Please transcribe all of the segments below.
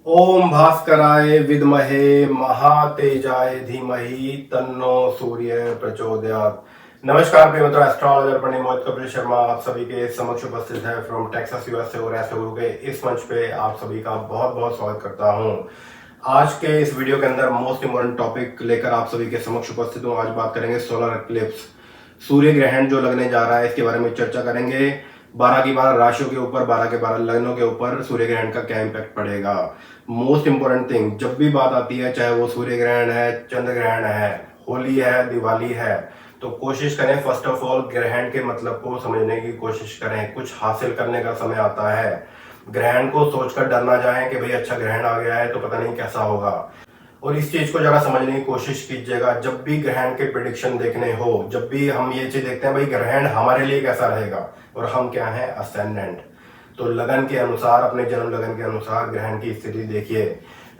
ओम भास्कराय विद्महे महातेजाय धीमहि तन्नो सूर्य प्रचोदयात्। नमस्कार प्रिय मित्रों, एस्ट्रोलॉजर पंडित मोहित कपिल शर्मा आप सभी के समक्ष उपस्थित है फ्रॉम टेक्सास यूएसए और एस्ट्रो गुरु के इस मंच पे आप सभी का बहुत बहुत स्वागत करता हूं। आज के इस वीडियो के अंदर मोस्ट इंपोर्टेंट टॉपिक लेकर आप सभी के समक्ष उपस्थित हूं। आज बात करेंगे सोलर एक्लिप्स, सूर्य ग्रहण जो लगने जा रहा है, इसके बारे में चर्चा करेंगे। 12 की 12 राशियों के ऊपर, 12 के 12 लग्नों के ऊपर सूर्य ग्रहण का क्या इंपैक्ट पड़ेगा। मोस्ट इंपोर्टेंट थिंग, जब भी बात आती है, चाहे वो सूर्य ग्रहण है, चंद्र ग्रहण है, होली है, दिवाली है, तो कोशिश करें फर्स्ट ऑफ ऑल ग्रहण के मतलब को समझने की कोशिश करें। कुछ हासिल करने का समय आता है। ग्रहण को सोचकर डर ना जाए कि भाई अच्छा ग्रहण आ गया है तो पता नहीं कैसा होगा। और इस चीज को जरा समझने की कोशिश कीजिएगा। जब भी ग्रहण के प्रिडिक्शन देखने हो, जब भी हम ये चीज देखते हैं भाई ग्रहण हमारे लिए कैसा रहेगा, और हम क्या हैं, असेंडेंट, तो लगन के अनुसार, अपने जन्म लगन के अनुसार ग्रहण की स्थिति देखिए।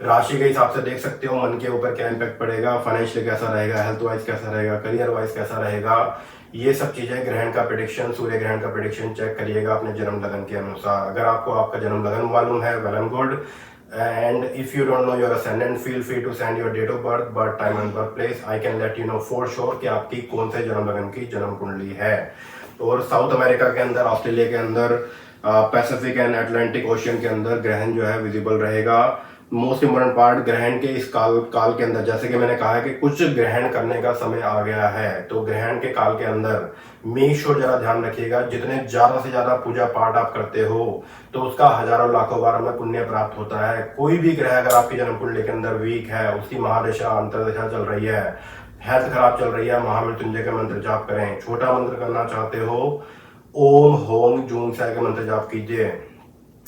राशि के हिसाब से देख सकते हो मन के ऊपर क्या इंपैक्ट पड़ेगा, फाइनेंशियल कैसा रहेगा, हेल्थ वाइज कैसा रहेगा, करियर वाइज कैसा रहेगा। ये सब चीजें ग्रहण का प्रिडिक्शन, सूर्य ग्रहण का प्रिडिक्शन चेक करिएगा अपने जन्म लगन के अनुसार। अगर आपको आपका जन्म लगन मालूम है, well and good, and if you don't know your ascendant, feel free to send your date of birth time and birth place. I can let you know for sure कि आपकी कौन से जन्म लगन की जन्म कुंडली है। और साउथ अमेरिका के अंदर, ऑस्ट्रेलिया के अंदर, पैसिफिक एंड अटलांटिक ओशियन के अंदर ग्रहण जो है विजिबल रहेगा। मोस्ट इंपोर्टेंट पार्ट, ग्रहण के इस काल के अंदर, जैसे कि मैंने कहा है कि कुछ ग्रहण करने का समय आ गया है, तो ग्रहण के काल के अंदर मेक श्योर जरा ध्यान रखिएगा, जितने ज्यादा से ज्यादा पूजा पाठ आप करते हो तो उसका हजारों लाखों बार में पुण्य प्राप्त होता है। कोई भी ग्रह अगर आपकी जन्म कुंडली के अंदर वीक है, उसकी महादशा अंतरदशा चल रही है, हेल्थ खराब चल रही है, महामृत्युंजय का मंत्र जाप करें। छोटा मंत्र करना चाहते हो, ओम होम जूम साय का मंत्र जाप कीजिए।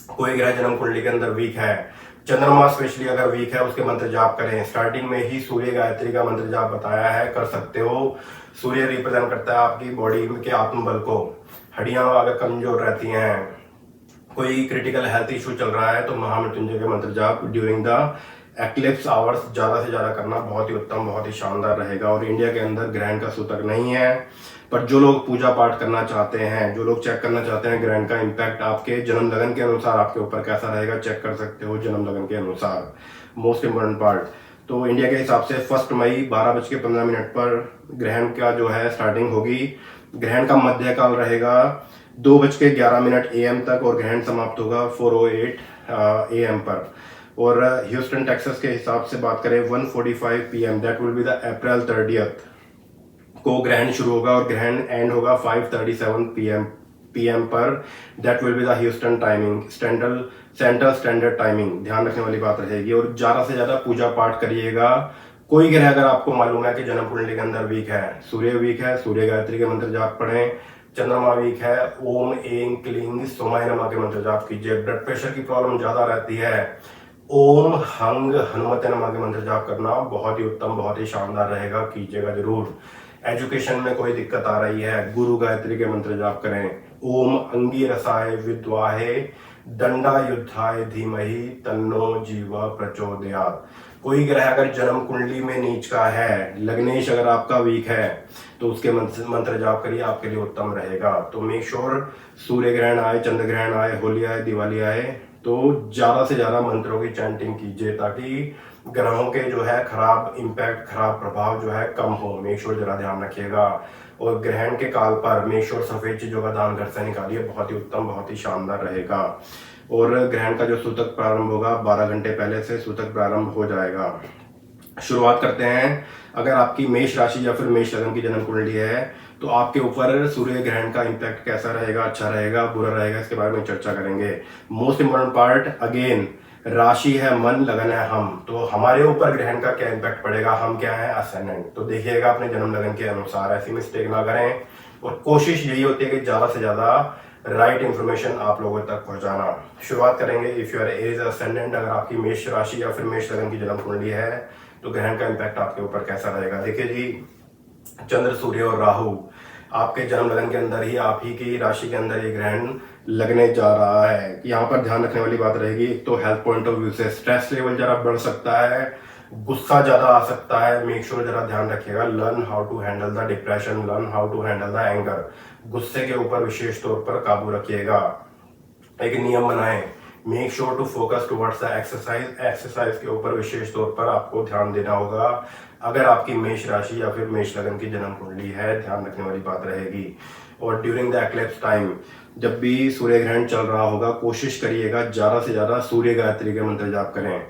कोई ग्रह जन्म कुंडली के अंदर वीक है, चंद्रमा स्पेशली अगर वीक है, उसके मंत्र जाप करें। स्टार्टिंग में ही सूर्य गायत्री का मंत्र जाप बताया है, कर सकते हो। सूर्य रिप्रेजेंट करता है आपकी बॉडी के आत्मबल को। हड्डियां अगर कमजोर रहती हैं, कोई क्रिटिकल हेल्थ इशू चल रहा है, तो महामृत्युंजय के मंत्र जाप ड्यूरिंग द एक्लिप्स आवर्स ज्यादा से ज्यादा करना बहुत ही उत्तम, बहुत ही शानदार रहेगा। और इंडिया के अंदर ग्रहण का सूतक नहीं है, पर जो लोग पूजा पाठ करना चाहते हैं, जो लोग चेक करना चाहते हैं ग्रहण का इंपैक्ट आपके जन्म लगन के अनुसार आपके ऊपर कैसा रहेगा, चेक कर सकते हो जन्म लगन के अनुसार। मोस्ट इंपोर्टेंट पार्ट, तो इंडिया के हिसाब से 1 मई 12:15 पर ग्रहण का जो है स्टार्टिंग होगी। ग्रहण का मध्यकाल रहेगा 2:11 AM तक, और ग्रहण समाप्त होगा 4:08 AM पर। और ह्यूस्टन टेक्सास के हिसाब से बात करें 1:45 PM, that will be the April 30 को ग्रहण शुरू होगा, और ग्रहण एंड होगा 5:37 PM पर। That will be the Houston timing, central standard timing, ध्यान रखने वाली बात रहेगी। और ज्यादा से ज्यादा पूजा पाठ करिएगा। कोई ग्रह अगर आपको मालूम है कि जन्म कुंडली के अंदर वीक है, सूर्य वीक है, सूर्य गायत्री के मंत्र जाप पढ़ें। चंद्रमा वीक है, ओम ऐं क्लीं सोमाय नमः के मंत्र जाप कीजिए। ब्लड प्रेशर की प्रॉब्लम ज्यादा रहती है, ओम हंग हनुमते नमः के मंत्र जाप करना बहुत ही उत्तम, बहुत ही शानदार रहेगा, कीजिएगा जरूर। एजुकेशन में कोई दिक्कत आ रही है, गुरु गायत्री के मंत्र जाप करें। ओम अंगिरसाय विद्वाहे दंडा युद्धाय धीमहि तन्नो जीव प्रचोदयात्। कोई ग्रह अगर जन्म कुंडली में नीच का है, लग्नेश अगर आपका वीक है, तो उसके मंत्र जाप करिए, आपके लिए उत्तम रहेगा। तो मेक श्योर सूर्य ग्रहण आए, चंद्र ग्रहण आए, होली आए, दिवाली आए, तो ज्यादा से ज्यादा मंत्रों की चैंटिंग कीजिए, ताकि ग्रहों के जो है खराब इंपैक्ट, खराब प्रभाव जो है कम हो। मेक श्योर जरा ध्यान रखिएगा। और ग्रहण के काल पर मेक श्योर सफेद चीजों का दान घर से निकालिए, बहुत ही उत्तम, बहुत ही शानदार रहेगा। और ग्रहण का जो सूतक प्रारंभ होगा 12 घंटे पहले से सूतक प्रारंभ हो जाएगा। शुरुआत करते हैं। अगर आपकी मेष राशि या फिर मेष लग्न की जन्म कुंडली है, तो आपके ऊपर सूर्य ग्रहण का इंपैक्ट कैसा रहेगा, अच्छा रहेगा, बुरा रहेगा, इसके बारे में चर्चा करेंगे। मोस्ट इंपोर्टेंट पार्ट, अगेन राशि है मन, लगन है हम, तो हमारे ऊपर ग्रहण का क्या इंपैक्ट पड़ेगा, हम क्या है, असेंडेंट। तो देखिएगा अपने जन्म लगन के अनुसार, ऐसी मिस्टेक ना करें। और कोशिश यही होती है कि ज्यादा से ज्यादा राइट इंफॉर्मेशन आप लोगों तक पहुंचाना। शुरुआत करेंगे। If you are as ascendant, अगर आपकी मेष राशि या फिर मेष लगन की जन्म कुंडली है, तो ग्रहण का इंपैक्ट आपके ऊपर कैसा रहेगा। देखिए जी, चंद्र, सूर्य और राहु आपके जन्म लगन के अंदर ही, आप ही की राशि के अंदर ये ग्रहण लगने जा रहा है। यहाँ पर ध्यान रखने वाली बात रहेगी, एक तो हेल्थ पॉइंट ऑफ व्यू से स्ट्रेस लेवल जरा बढ़ सकता है, गुस्सा ज्यादा आ सकता है। मेक श्योर जरा ध्यान रखिएगा। Learn how to handle the depression, learn how to handle the anger. गुस्से के ऊपर विशेष तौर पर काबू रखिएगा। एक नियम बनाएं, make sure to focus towards the exercise के ऊपर विशेष तौर पर आपको ध्यान देना होगा। अगर आपकी मेष राशि या फिर मेष लग्न की जन्म कुंडली है, ध्यान रखने वाली बात रहेगी। और ड्यूरिंग द एक्लिप्स टाइम, जब भी सूर्य ग्रहण चल रहा होगा, कोशिश करिएगा ज्यादा से ज्यादा सूर्य गायत्री के मंत्र जाप करें।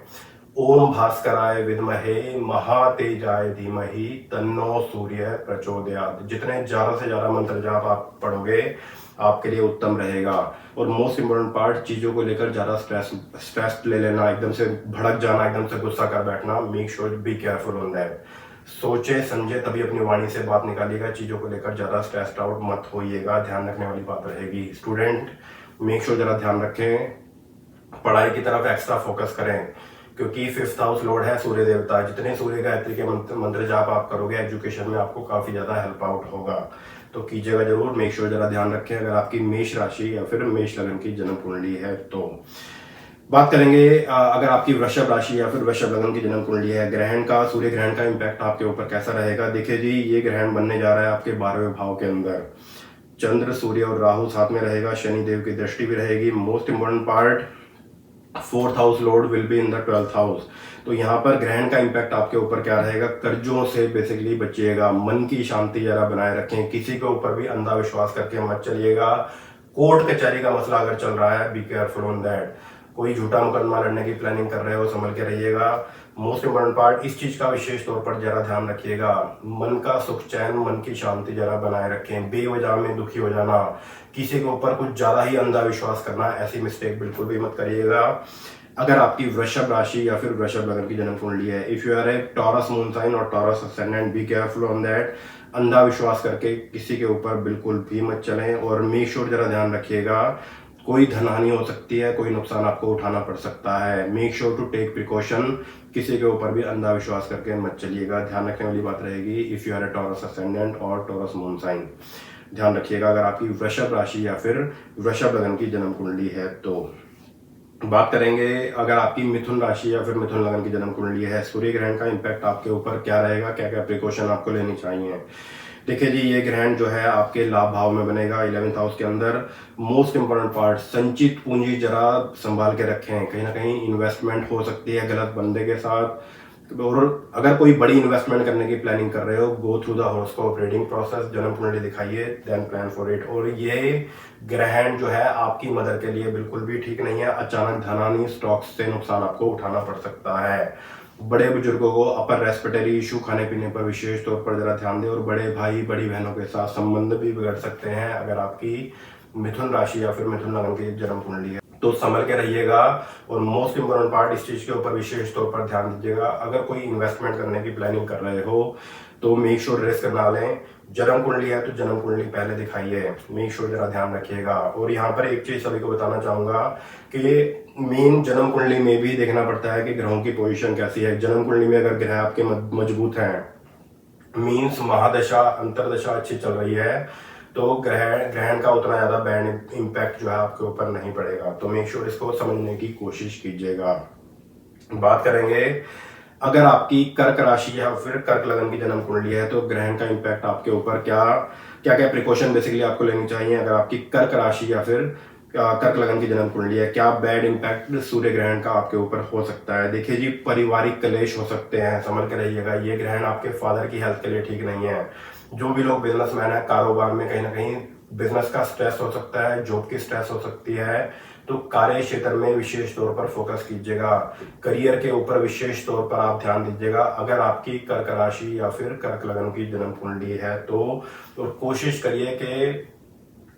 ओम भास्कराय विद्महे महातेजाय धीमहि तन्नो सूर्य प्रचोदयात्। जितने ज्यादा से ज्यादा मंत्र जाप आप पढ़ोगे आपके लिए उत्तम रहेगा। और मोस्ट इम्पोर्टेंट पार्ट, चीजों को लेकर ज्यादा स्ट्रेस ले लेना, एकदम से भड़क जाना, एकदम से गुस्सा कर बैठना, make sure be careful on that. सोचे समझे तभी अपनी वाणी से बात निकालिएगा। चीजों को लेकर ज्यादा स्ट्रेस्ड आउट मत होइएगा, ध्यान रखने वाली बात रहेगी। स्टूडेंट मेक श्योर जरा ध्यान रखें, पढ़ाई की तरफ एक्स्ट्रा फोकस करें, क्योंकि 5th हाउस लॉर्ड है सूर्य देवता। जितने सूर्य गायत्री के मंत्र जाप आप करोगे एजुकेशन में आपको काफी ज्यादा हेल्प आउट होगा, तो कीजिएगा जरूर। मेक श्योर जरा ध्यान रखें अगर आपकी मेष राशि या फिर मेष लग्न की जन्म कुंडली है। तो बात करेंगे अगर आपकी वृषभ राशि या फिर वृषभ लग्न की जन्म कुंडली है, ग्रहण का, सूर्य ग्रहण का इम्पैक्ट आपके ऊपर कैसा रहेगा। देखिए जी, ये ग्रहण बनने जा रहा है आपके 12वें भाव के अंदर। चंद्र, सूर्य और राहु साथ में रहेगा, शनि देव की दृष्टि भी रहेगी। Most important part, 4th house Lord will be in the 12th house. तो यहाँ पर ग्रहण का इम्पैक्ट आपके ऊपर क्या रहेगा, कर्जों से बेसिकली बचिएगा, मन की शांति जरा बनाए रखें, किसी के ऊपर भी अंधा विश्वास करके मत चलिएगा। कोर्ट कचहरी का मसला अगर चल रहा है, बी केयरफुल ऑन दैट। कोई झूठा मुकदमा लड़ने की प्लानिंग कर रहे हो, संभल के रहिएगा। मोस्ट इंपोर्टेंट पार्ट, इस चीज का विशेष तौर पर जरा ध्यान रखिएगा, मन का सुख चैन, मन की शांति जरा बनाए रखें। बेवजह में दुखी हो जाना, किसी के ऊपर कुछ ज्यादा ही अंधा विश्वास करना, ऐसी मिस्टेक बिल्कुल भी मत करिएगा। अगर आपकी वृषभ राशि या फिर वृषभ लग्न की जन्म कुंडली है, if you are a Taurus moon sign और Taurus ascendant, be careful on that. अंधा विश्वास करके किसी के ऊपर बिल्कुल भी मत चलें। और मेक श्योर जरा ध्यान रखिएगा, कोई धनहानि हो सकती है, कोई नुकसान आपको उठाना पड़ सकता है। Make sure to take precaution, किसी के ऊपर भी अंधा विश्वास करके मत चलिएगा, ध्यान रखने वाली बात रहेगी। If you are a Taurus ascendant और टॉरस मून साइन, ध्यान रखिएगा अगर आपकी वृषभ राशि या फिर वृषभ लग्न की जन्म कुंडली है। तो बात करेंगे अगर आपकी मिथुन राशि या फिर मिथुन लग्न की जन्म कुंडली है, सूर्य ग्रहण का इम्पैक्ट आपके ऊपर क्या रहेगा, क्या क्या प्रिकॉशन आपको लेनी चाहिए। देखिए जी, ये ग्रहण जो है आपके लाभ भाव में बनेगा, 11th हाउस के अंदर। मोस्ट इंपोर्टेंट पार्ट, संचित पूंजी जरा संभाल के रखें, कहीं ना कहीं इन्वेस्टमेंट हो सकती है गलत बंदे के साथ। और अगर कोई बड़ी इन्वेस्टमेंट करने की प्लानिंग कर रहे हो, go through the horoscope reading process, जन्म कुंडली दिखाइए, देन प्लान फॉर इट। और ये ग्रहण जो है आपकी मदर के लिए बिल्कुल भी ठीक नहीं है। अचानक धनहानि, स्टॉक्स से नुकसान आपको उठाना पड़ सकता है। बड़े बुजुर्गों को अपर रेस्पिरेटरी इशू, खाने पीने पर विशेष तौर पर जरा ध्यान दें। और बड़े भाई बड़ी बहनों के साथ संबंध भी बिगड़ सकते हैं अगर आपकी मिथुन राशि या फिर मिथुन लग्न की जन्म कुंडली है, तो संभल के रहिएगा। और मोस्ट इंपोर्टेंट पार्ट, इस चीज के ऊपर विशेष तौर पर ध्यान दीजिएगा, अगर कोई इन्वेस्टमेंट करने की प्लानिंग कर रहे हो तो मेक श्योर रिस्क ना लें। जन्म कुंडली है तो जन्म कुंडली पहले दिखाइए, मेक श्योर जरा ध्यान रखिएगा। और यहाँ पर एक चीज सभी को बताना चाहूंगा कि मेन जन्म कुंडली में भी देखना पड़ता है कि ग्रहों की पोजीशन कैसी है। जन्म कुंडली में अगर ग्रह आपके मजबूत हैं, मीन्स महादशा अंतरदशा अच्छी चल रही है, तो ग्रहण का उतना ज्यादा बैड इम्पैक्ट जो है आपके ऊपर नहीं पड़ेगा। तो मेक श्योर इसको समझने की कोशिश कीजिएगा। बात करेंगे अगर आपकी कर्क राशि या फिर कर्क लग्न की जन्म कुंडली है, तो ग्रहण का इम्पैक्ट आपके ऊपर क्या क्या प्रिकॉशन बेसिकली आपको लेनी चाहिए। अगर आपकी कर्क राशि या फिर कर्क लग्न की जन्म कुंडली है, क्या बैड इम्पैक्ट सूर्य ग्रहण का आपके ऊपर हो सकता है। देखिए जी, पारिवारिक कलेश हो सकते हैं, समझ के रहिएगा। ये ग्रहण आपके फादर की हेल्थ के लिए ठीक नहीं है। जो भी लोग बिजनेसमैन है, कारोबार में कहीं ना कहीं बिजनेस का स्ट्रेस हो सकता है, जॉब की स्ट्रेस हो सकती है, तो कार्य क्षेत्र में विशेष तौर पर फोकस कीजिएगा। करियर के ऊपर विशेष तौर पर आप ध्यान दीजिएगा। अगर आपकी कर्क राशि या फिर कर्क लग्न की जन्म कुंडली है तो कोशिश करिए कि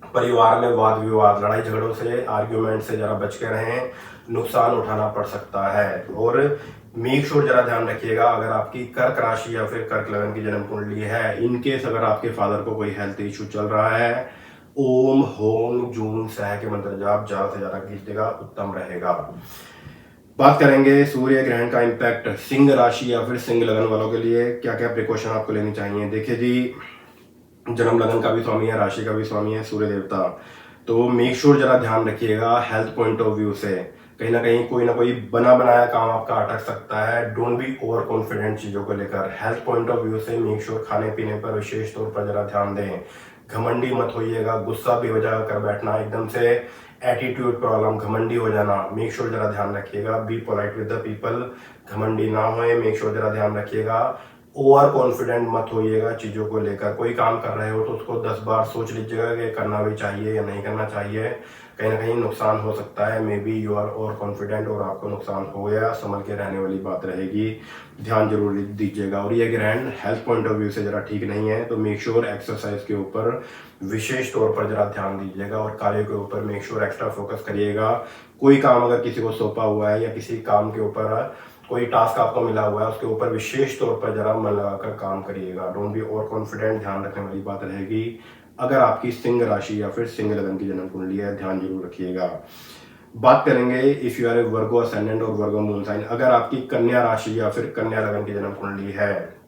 परिवार में वाद विवाद, लड़ाई झगड़ों से, आर्ग्यूमेंट से जरा बच के रहें, नुकसान उठाना पड़ सकता है। और मेक श्योर जरा ध्यान रखिएगा अगर आपकी कर्क राशि या फिर कर्क लग्न की जन्म कुंडली है, इनकेस अगर आपके फादर को कोई हेल्थ इशू चल रहा है, ओम होम जून सह के मंत्र जाप ज्यादा से ज्यादा कीजिएगा, उत्तम रहेगा। बात करेंगे सूर्य ग्रहण का इम्पैक्ट सिंह राशि या फिर सिंह लग्न वालों के लिए, क्या क्या प्रिकॉशन आपको लेनी चाहिए। देखिए जी, जन्म लग्न का भी स्वामी है, राशि का भी स्वामी है सूर्य देवता, तो मेक श्योर जरा ध्यान रखिएगा हेल्थ पॉइंट ऑफ व्यू से। कहीं ना कहीं कोई ना कोई बना बनाया काम आपका अटक सकता है। डोंट बी ओवर कॉन्फिडेंट चीजों को लेकर। हेल्थ पॉइंट ऑफ व्यू से मेक श्योर खाने पीने पर विशेष तौर पर जरा ध्यान दें। घमंडी मत होइएगा, गुस्सा बेवजह कर बैठना, एकदम से एटीट्यूड प्रॉब्लम, घमंडी हो जाना, मेक श्योर जरा ध्यान रखिएगा। B polite with the people, घमंडी ना होए, मेक श्योर जरा ध्यान रखिएगा। ओवर कॉन्फिडेंट मत होइएगा चीज़ों को लेकर। कोई काम कर रहे हो तो उसको 10 बार सोच लीजिएगा कि करना भी चाहिए या नहीं करना चाहिए, कहीं ना कहीं नुकसान हो सकता है। Maybe you are overconfident और आपको नुकसान हो गया, संभल के रहने वाली बात रहेगी, ध्यान जरूर दीजिएगा। और ये ग्रहण हेल्थ पॉइंट ऑफ व्यू से जरा ठीक नहीं है, तो मेक श्योर एक्सरसाइज के ऊपर विशेष तौर पर जरा ध्यान दीजिएगा और कार्य के ऊपर मेक श्योर एक्स्ट्रा फोकस करिएगा। कोई काम अगर किसी को सौंपा हुआ है या किसी काम के ऊपर कोई टास्क आपको मिला हुआ है, उसके ऊपर विशेष तौर पर जरा मन लगाकर काम करिएगा। डोंट बी ओवर कॉन्फिडेंट, ध्यान रखने वाली बात रहेगी। अगर आपकी सिंह राशि या फिर सिंह लगन की जन्म कुंडली है, ध्यान जरूर रखिएगा। बात करेंगे if you are a Virgo ascendant और वर्गो मून साइन। अगर आपकी कन्या राशि या फिर कन्या लगन की जन्म कुंडली है,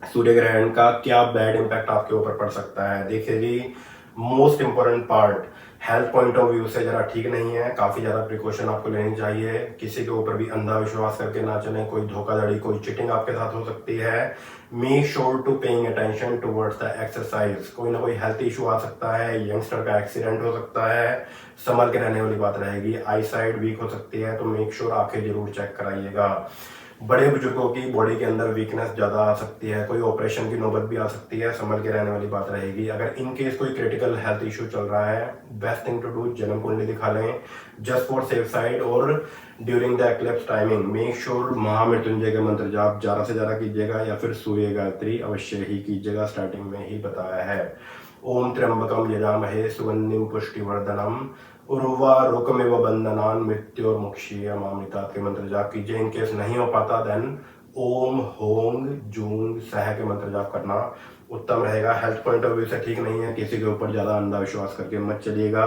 सूर्य ग्रहण का क्या बैड इंपैक्ट आपके ऊपर पड़ सकता है। देखिए जी, most important part health point of view से जरा ठीक नहीं है, काफी ज्यादा प्रिकॉशन आपको लेनी चाहिए। किसी के ऊपर भी अंधा विश्वास करके ना चले, कोई धोखाधड़ी, कोई चीटिंग आपके साथ हो सकती है। Make sure to paying attention towards the exercise. कोई ना कोई हेल्थ इशू आ सकता है, यंगस्टर का एक्सीडेंट हो सकता है, संभल के रहने वाली बात रहेगी। आई साइड वीक हो सकती है, तो मेक श्योर आंखें जरूर चेक कराइएगा। बड़े बुजुर्गों की बॉडी के अंदर वीकनेस ज़्यादा आ सकती है, कोई ऑपरेशन की नौबत भी आ सकती है, संभल के रहने वाली बात रहेगी। अगर इन केस कोई क्रिटिकल हेल्थ इशू चल रहा है, बेस्ट थिंग टू डू जन्म कुंडली दिखा लें जस्ट फॉर सेफ साइड। और during the eclipse timing make sure Mahamrityunjaya का मंत्र जाप ज़्यादा से ज़्यादा कीजिएगा या फिर सूर्य गायत्री अवश्य ही कीजिएगा, स्टार्टिंग में ही बताया है। ओम त्र्यंबकम यजामहे सुगंधिम पुष्टिवर्धनम उर्वारुकमिव बंधनान मृत्योर्मुक्षीय मामृतात् के मंत्र जाप कीजिए। इन केस नहीं हो पाता देन ओम होंग जूंग सह के मंत्र जाप करना उत्तम रहेगा। हेल्थ पॉइंट ऑफ व्यू से ठीक नहीं है, किसी के ऊपर ज़्यादा अंधा विश्वास करके मत चलिएगा,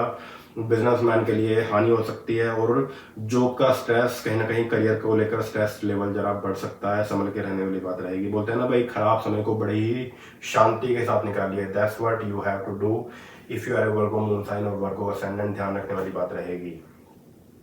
बिजनेसमैन के लिए हानि हो सकती है। और जॉब का स्ट्रेस, कहीं ना कहीं करियर को लेकर स्ट्रेस लेवल जरा बढ़ सकता है, संभल के रहने वाली बात रहेगी। बोलते हैं ना भाई, खराब समय को बड़ी ही शांति के साथ निकालिए, that's what you have to do if you are a Virgo moon sign और वर्गो असेंडेंट, ध्यान रखने वाली बात रहेगी।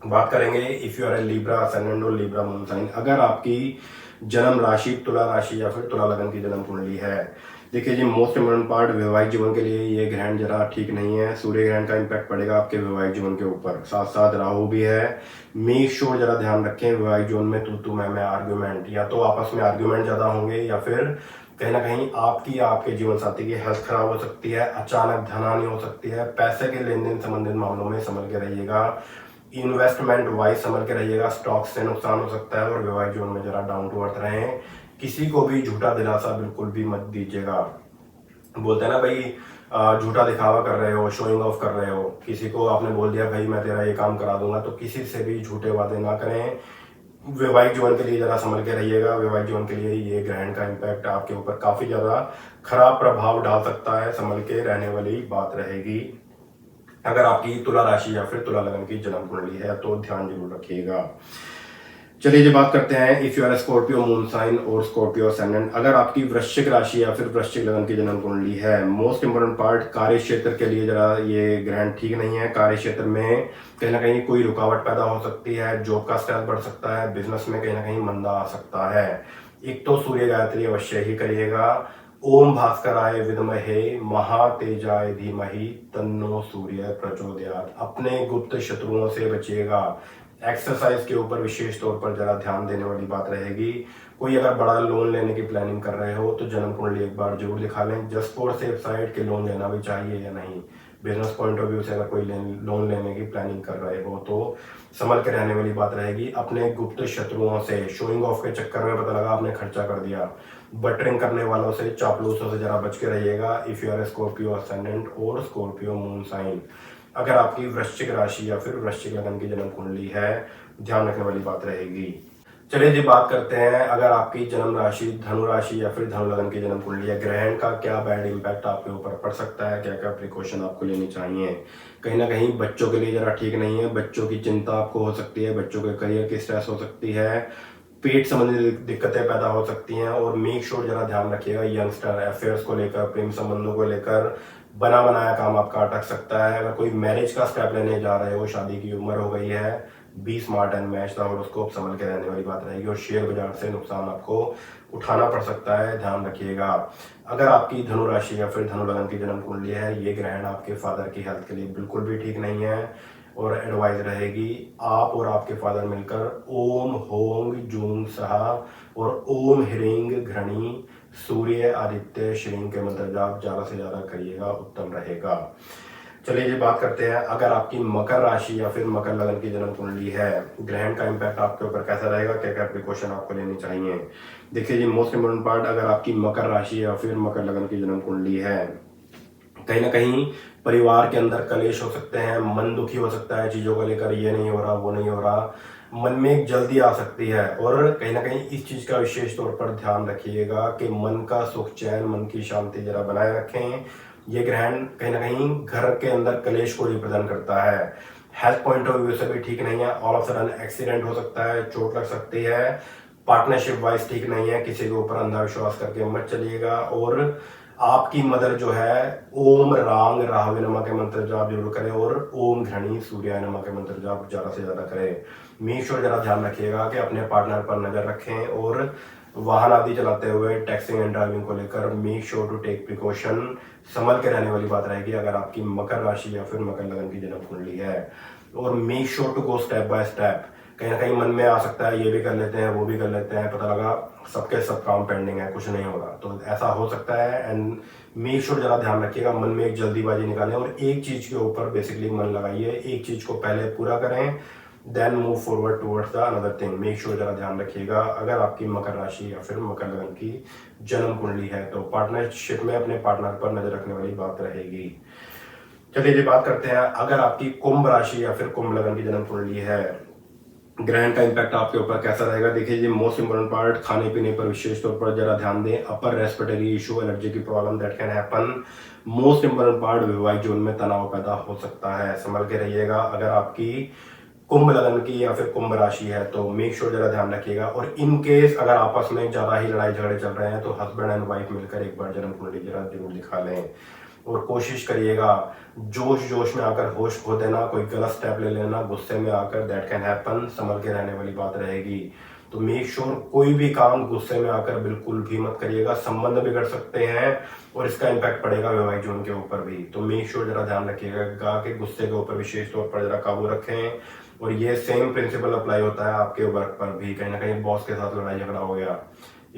बात करेंगे if you are a Libra ascendant और लिब्रा मून साइन। अगर आपकी जन्म राशि तुला राशि या फिर तुला लगन की जन्म कुंडली है, देखिए जी, मोस्ट इम्पोर्टेंट पार्ट वैवाहिक जीवन के लिए ये ग्रहण जरा ठीक नहीं है। सूर्य ग्रहण का इम्पैक्ट पड़ेगा आपके वैवाहिक जीवन के ऊपर, साथ साथ राहु भी है। मेक श्योर जरा ध्यान रखें, वैवाहिक जीवन में तू मैं आर्ग्यूमेंट, या तो आपस में आर्ग्यूमेंट ज्यादा होंगे या फिर कहीं ना कहीं आपकी या आपके जीवन साथी की हेल्थ खराब हो सकती है, अचानक धनहानि हो सकती है। पैसे के लेन देन संबंधित मामलों में संभल के रहिएगा, इन्वेस्टमेंट वाइज संभल के रहिएगा, स्टॉक से नुकसान हो सकता है। और वैवाहिक जीवन में जरा डाउन टू अर्थ रहें, किसी को भी झूठा दिलासा बिल्कुल भी मत दीजिएगा। बोलते हैं ना भाई, झूठा दिखावा कर रहे हो, शोइंग ऑफ कर रहे हो, किसी को आपने बोल दिया भाई मैं तेरा ये काम करा दूंगा, तो किसी से भी झूठे वादे ना करें। वैवाहिक जीवन के लिए जरा संभल के रहिएगा। वैवाहिक जीवन के लिए ये ग्रहण का इम्पैक्ट आपके ऊपर काफी ज्यादा खराब प्रभाव डाल सकता है, संभल के रहने वाली बात रहेगी। अगर आपकी तुला राशि या फिर तुला लगन की जन्म कुंडली है तो ध्यान जरूर रखिएगा। चलिए जी, बात करते हैं if you are Scorpio moon sign और स्कॉर्पियो असेंडेंट। अगर आपकी वृश्चिक राशि या फिर वृश्चिक लगन की जन्म कुंडली है, मोस्ट इंपोर्टेंट पार्ट कार्य क्षेत्र के लिए जरा ये ग्रहण ठीक नहीं है। कार्य क्षेत्र में कहीं ना कहीं कोई रुकावट पैदा हो सकती है, जॉब का स्ट्रेस बढ़ सकता है, बिजनेस में कहीं ना कहीं मंदा आ सकता है। एक तो सूर्य गायत्री अवश्य ही करिएगा। ओम भास्कराय विद्महे महातेजाय धीमहि तन्नो सूर्य प्रचोदयात्। अपने गुप्त शत्रुओं से बचिएगा। एक्सरसाइज के ऊपर विशेष तौर पर जरा ध्यान देने वाली बात रहेगी। कोई अगर बड़ा लोन लेने की प्लानिंग कर रहे हो तो जन्म कुंडली एक बार जरूर दिखा लें, जस्ट फॉर सेफ साइड के लोन लेना भी चाहिए या नहीं। बिजनेस पॉइंट ऑफ व्यू से अगर कोई लोन लेने की प्लानिंग कर रहे हो तो संभल के रहने वाली बात रहेगी। अपने गुप्त शत्रुओं से, शोइंग ऑफ के चक्कर में पता लगा आपने खर्चा कर दिया, बटरिंग करने वालों से, चापलूसों से जरा बच के रहिएगा if you are Scorpio ascendant और स्कॉर्पियो मून साइन। अगर आपकी वृश्चिक राशि या फिर वृश्चिक लगन की जन्म कुंडली है, ध्यान रखने वाली बात रहेगी। चलिए जी, बात करते हैं अगर आपकी जन्म राशि धनु राशि या फिर धनु लगन की जन्म कुंडली है, ग्रहण का क्या बैड इंपैक्ट आपके ऊपर पड़ सकता है, क्या क्या प्रिकॉशन आपको लेनी चाहिए। कहीं ना कहीं बच्चों के लिए जरा ठीक नहीं है, बच्चों की चिंता आपको हो सकती है, बच्चों के करियर की स्ट्रेस हो सकती है, पेट संबंधी दिक्कतें पैदा हो सकती हैं। और मेक श्योर जरा ध्यान रखिएगा, यंगस्टर अफेयर्स को लेकर, प्रेम संबंधों को लेकर बना बनाया काम आपका अटक सकता है। अगर कोई मैरिज का स्टेप लेने जा रहे हो, शादी की उम्र हो गई है, be smart and match the horoscope, संभल के रहने वाली बात रहेगी। और शेयर बाजार से नुकसान आपको उठाना पड़ सकता है, ध्यान रखिएगा। अगर आपकी धनु राशि या फिर धनु लगन की जन्म कुंडली है, ये ग्रहण आपके फादर की हेल्थ के लिए बिल्कुल भी ठीक नहीं है। और एडवाइस रहेगी आप और आपके फादर मिलकर ओम होंग जूंग सहा और ओम ह्रींग घृणी सूर्य आदित्य श्रींग के मंत्र जाप ज़्यादा से ज़्यादा करिएगा, उत्तम रहेगा। चलिए जी बात करते हैं, अगर आपकी मकर राशि या फिर मकर लगन की जन्म कुंडली है, ग्रहण का इम्पैक्ट आपके ऊपर कैसा रहेगा, क्या क्या प्रिकॉशन आपको लेनी चाहिए। देखिए जी, मोस्ट इम्पोर्टेंट पार्ट, अगर आपकी मकर राशि या फिर मकर लगन की जन्म कुंडली है, कहीं ना कहीं परिवार के अंदर कलेश हो सकते हैं, मन दुखी हो सकता है चीज़ों को लेकर, ये नहीं हो रहा वो नहीं हो रहा, मन में एक जल्दी आ सकती है। और कहीं ना कहीं इस चीज़ का विशेष तौर पर ध्यान रखिएगा कि मन का सुख चैन, मन की शांति जरा बनाए रखें। ये ग्रहण कहीं ना कहीं घर के अंदर कलेश को रिप्रेजेंट करता है। हेल्थ पॉइंट ऑफ व्यू से भी ठीक नहीं है, ऑल ऑफ सडन एक्सीडेंट हो सकता है, चोट लग सकती है, पार्टनरशिप वाइज ठीक नहीं है, किसी के ऊपर अंधविश्वास करके मत चलिएगा। और आपकी मदर जो है ओम रांग राहवे नमा के मंत्र जाप जरूर करें और ओम घृणी सूर्याय नमा के मंत्र जाप ज्यादा से ज्यादा करें। मेक श्योर जरा ध्यान रखिएगा कि अपने पार्टनर पर नजर रखें और वाहन आदि चलाते हुए टैक्सिंग एंड ड्राइविंग को लेकर make sure to take precaution, संभल के रहने वाली बात रहेगी अगर आपकी मकर राशि या फिर मकर लगन की जन्म कुंडली है। और make sure to go step by step, कहीं ना कहीं मन में आ सकता है ये भी कर लेते हैं वो भी कर लेते हैं, पता लगा सबके सब काम पेंडिंग है, कुछ नहीं हो रहा, तो ऐसा हो सकता है। एंड मेक श्योर जरा ध्यान रखिएगा, मन में एक जल्दीबाजी निकालें और एक चीज के ऊपर बेसिकली मन लगाइए, एक चीज को पहले पूरा करें, then move forward towards the another thing. Make sure जरा ध्यान रखिएगा अगर आपकी मकर राशि या फिर मकर लगन की जन्म कुंडली है तो पार्टनरशिप में अपने पार्टनर पर नजर रखने वाली बात रहेगी। चलिए जी बात करते हैं, अगर आपकी कुंभ राशि या फिर कुंभ लगन की जन्म कुंडली है, ग्रहण का इम्पैक्ट आपके ऊपर कैसा रहेगा। देखिए जी, मोस्ट इंपोर्टेंट पार्ट, खाने पीने पर विशेष तौर पर जरा ध्यान दें, अपर रेस्पिरेटरी इशू, एलर्जी की problem that can happen. Most important part, वैवाहिक जीवन में तनाव पैदा हो सकता है, संभल के रहिएगा। अगर आपकी कुंभ लगन की या फिर कुंभ राशि है तो मेक श्योर जरा ध्यान रखिएगा। और इन केस अगर आपस में ज्यादा ही लड़ाई झगड़े चल रहे हैं तो हस्बैंड एंड वाइफ मिलकर एक बार जन्म कुंडली जरा जरूर दिखा लें और कोशिश करिएगा जोश जोश में आकर होश खो देना, कोई गलत स्टेप ले लेना गुस्से में आकर, दैट कैन हैपन, संभल के रहने वाली बात रहेगी। तो मेक श्योर कोई भी काम गुस्से में आकर बिल्कुल भी मत करिएगा, संबंध बिगड़ सकते हैं और इसका इम्पैक्ट पड़ेगा वैवाहिक जीवन के ऊपर भी। तो मेक श्योर जरा ध्यान रखिएगा कि गुस्से के ऊपर विशेष तौर पर जरा काबू रखें। और ये सेम प्रिंसिपल अप्लाई होता है आपके वर्क पर भी, कहीं ना कहीं बॉस के साथ लड़ाई झगड़ा हो गया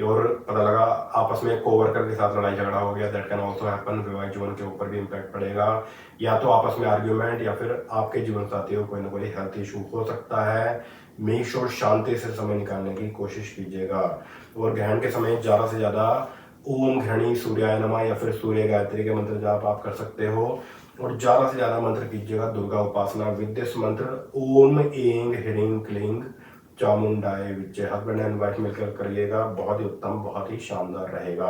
और पता लगा आपस में कोवर्कर के साथ लड़ाई झगड़ा हो गया, दैट कैन ऑल्सो हैपन, वैवाहिक जीवन के ऊपर भी इम्पैक्ट पड़ेगा। या तो आपस में आर्ग्यूमेंट या फिर आपके जीवन साथी को कोई ना कोई हेल्थ इशू हो सकता है। मेक श्योर शांति से समय निकालने की कोशिश कीजिएगा। और ग्रहण के समय ज्यादा से ज्यादा ओम घृणी सूर्याय नमः या फिर सूर्य गायत्री के मंत्र जाप आप कर सकते हो और ज्यादा से ज्यादा मंत्र कीजिएगा दुर्गा उपासना विद दिस मंत्र ओम एंग ह्रीं क्लीं चामुंडाए विजय, हस्बैंड एंड वाइफ मिलकर करिएगा, बहुत ही उत्तम, बहुत ही शानदार रहेगा।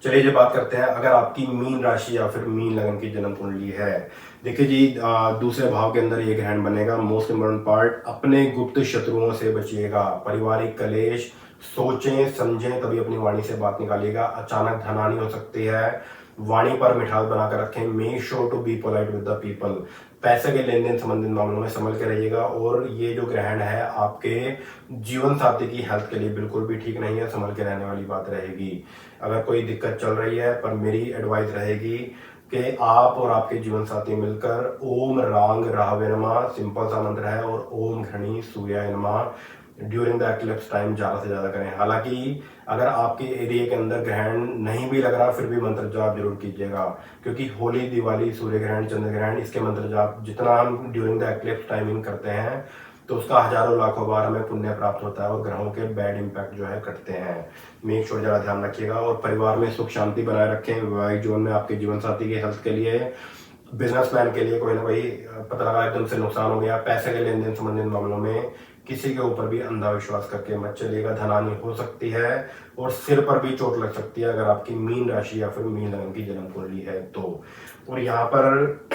चलिए जी बात करते हैं, अगर आपकी मीन राशि या फिर मीन लगन की जन्म कुंडली है। देखिए जी, दूसरे भाव के अंदर ये ग्रहण बनेगा। मोस्ट इम्पोर्टेंट पार्ट, अपने गुप्त शत्रुओं से बचिएगा, पारिवारिक कलेश सोचें समझें तभी अपनी वाणी से बात निकालिएगा, अचानक धनहानि हो सकती है, वाणी पर मिठास बनाकर रखें। Make sure to be polite with the people, पैसे के लेन देन संबंधित मामलों में संभल के रहिएगा। और ये जो ग्रहण है आपके जीवन साथी की हेल्थ के लिए बिल्कुल भी ठीक नहीं है, संभल के रहने वाली बात रहेगी। अगर कोई दिक्कत चल रही है, पर मेरी एडवाइस रहेगी कि आप और आपके जीवन साथी मिलकर ओम रांग राहवे नमः, सिंपल सा मंत्र है, और ओम घृणी सूर्याय नमः ड्यूरिंग द एक्लिप्स टाइम ज्यादा से ज्यादा करें। हालांकि अगर आपके एरिया के अंदर ग्रहण नहीं भी लग रहा फिर भी मंत्र जाप जरूर कीजिएगा, क्योंकि होली, दिवाली, सूर्य ग्रहण, चंद्र ग्रहण, इसके मंत्र जाप जितना हम ड्यूरिंग द एक्लिप्स टाइमिंग करते हैं तो उसका हजारों लाखों बार हमें पुण्य प्राप्त होता है और ग्रहों के बैड इंपैक्ट जो है कटते हैं। मेक श्योर जरा ध्यान रखिएगा और परिवार में सुख शांति बनाए रखें। वैवाहिक जीवन में आपके जीवन साथी के हेल्थ के लिए, बिजनेसमैन के लिए कोई ना कोई पता लगा एकदम से नुकसान हो गया, पैसे के लेन देन संबंधित मामलों में किसी के ऊपर भी अंधा विश्वास करके मत चलिएगा, धनहानि हो सकती है और सिर पर भी चोट लग सकती है अगर आपकी मीन राशि या फिर मीन लगन की जन्म कुंडली है तो। और यहाँ पर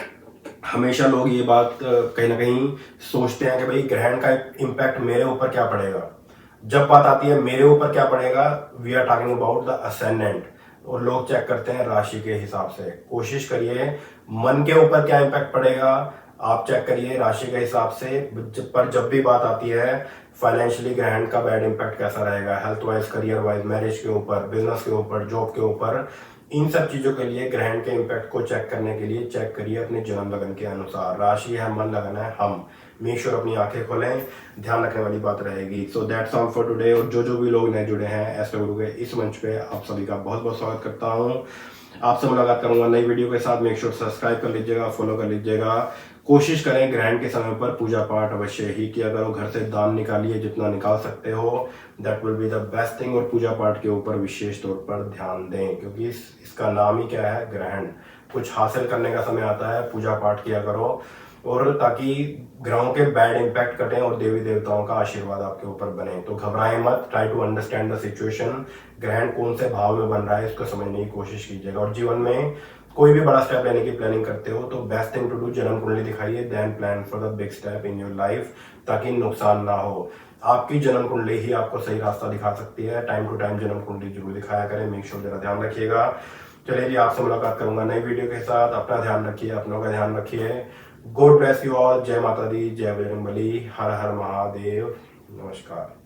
हमेशा लोग ये बात कहीं ना कहीं सोचते हैं कि भाई ग्रहण का इम्पैक्ट मेरे ऊपर क्या पड़ेगा। जब बात आती है मेरे ऊपर क्या पड़ेगा, we are talking about the ascendant, और लोग चेक करते हैं राशि के हिसाब से। कोशिश करिए मन के ऊपर क्या इम्पैक्ट पड़ेगा आप चेक करिए राशि के हिसाब से। पर जब भी बात आती है फाइनेंशियली ग्रहण का बैड इम्पैक्ट कैसा रहेगा, health wise, career wise, marriage के ऊपर, बिजनेस के ऊपर, जॉब के ऊपर, इन सब चीजों के लिए ग्रहण के इम्पैक्ट को चेक करने के लिए चेक करिए अपने जन्म लगन के अनुसार। राशि है, मन लगन है हम। मेक श्योर अपनी आंखें खोलें, ध्यान रखने वाली बात रहेगी। So that's all for today. और जो भी लोग नए जुड़े हैं एस्ट्रो गुरु के इस मंच पे, आप सभी का बहुत बहुत स्वागत करता हूँ। आपसे मुलाकात करूंगा नई वीडियो के साथ। मेक श्योर सब्सक्राइब कर लीजिएगा, फॉलो कर लीजिएगा। कोशिश करें ग्रहण के समय पर पूजा पाठ अवश्य ही किया करो। घर से दान निकालिए जितना निकाल सकते हो, that will be the best thing. और पूजा पाठ के ऊपर विशेष तौर पर ध्यान दें, क्योंकि इसका नाम ही क्या है, ग्रहण। कुछ हासिल करने का समय आता है, पूजा पाठ किया करो, और ताकि ग्रहों के बैड इंपैक्ट कटें और देवी देवताओं का आशीर्वाद आपके ऊपर बने। तो घबराएं मत, try to understand the situation. ग्रहण कौन से भाव में बन रहा है इसको समझने की कोशिश कीजिएगा। और जीवन में कोई भी बड़ा स्टेप लेने की प्लानिंग करते हो तो बेस्ट थिंग टू डू, जन्म कुंडली दिखाइए, then plan for the big step in your life, ताकि नुकसान ना हो। आपकी जन्म कुंडली ही आपको सही रास्ता दिखा सकती है। टाइम टू टाइम जन्म कुंडली जरूर दिखाया करें। मेक श्योर जरा ध्यान रखिएगा। चलिए जी, आपसे मुलाकात करूंगा नई वीडियो के साथ। अपना ध्यान रखिए, अपनों का ध्यान रखिए। God bless you all. जय माता दी, जय बजरंगबली, हर हर महादेव। नमस्कार।